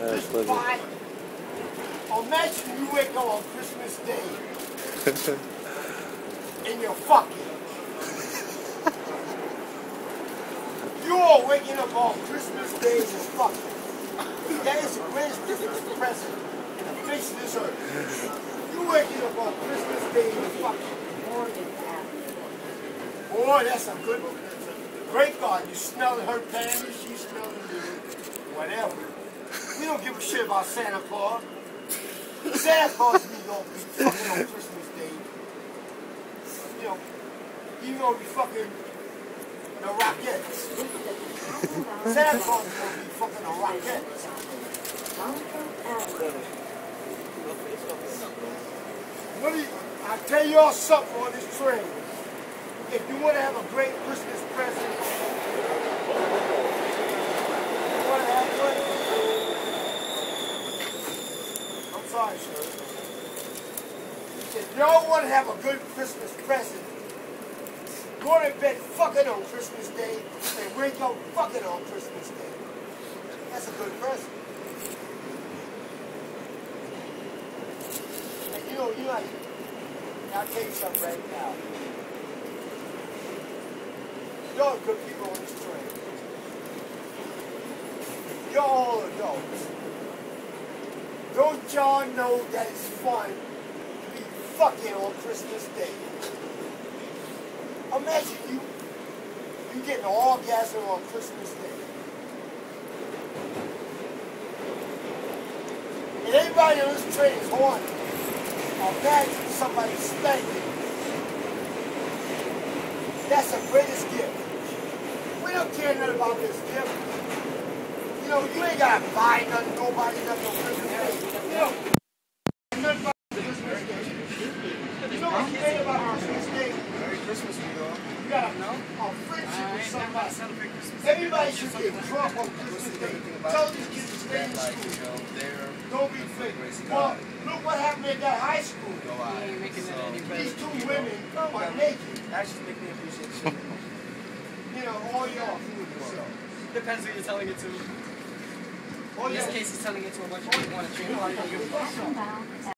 Just fine. Imagine you wake up on Christmas Day and you're fucking. You all waking up on Christmas Day and you're fucking. That is the greatest Christmas present in the face of this earth. You waking up on Christmas Day and you're fucking. Boy, that's a good one. Great God, you smelling her panties, she's smelling you, whatever. We don't give a shit about Santa Claus. Santa Claus be gonna be fucking on Christmas Day. You know, you gonna be fucking the Rockettes. Santa Claus is gonna be fucking the Rockettes. I tell y'all something on this train. If you want to have a great Christmas present, I'm sorry, sir. If y'all want to have a good Christmas present, go to bed fucking on Christmas Day and wake up fucking on Christmas Day. That's a good present. And you know, I'll tell you something right now. Y'all good people on this train. Y'all all adults. Don't y'all know that it's fun to be fucking on Christmas Day? Imagine you getting an orgasm on Christmas Day. And everybody on this train is horny. Imagine somebody spanking. That's the greatest gift. We don't care nothing about this gift. You know, you ain't got to buy nothing, nobody, nothing on Christmas Day. You know, nothing about Christmas Day. You know what's great about Christmas Day? Merry Christmas, we go. You got a friendship with somebody. Everybody should get drunk on Christmas Day. Tell these kids to stay in school. Don't be fake. Well, look what happened at that high school. These two women are naked. Actually, make me appreciate the show. You know, all y'all fooling yourself. Depends who you're telling it to. In this case, he's telling it to a bunch of people on a train.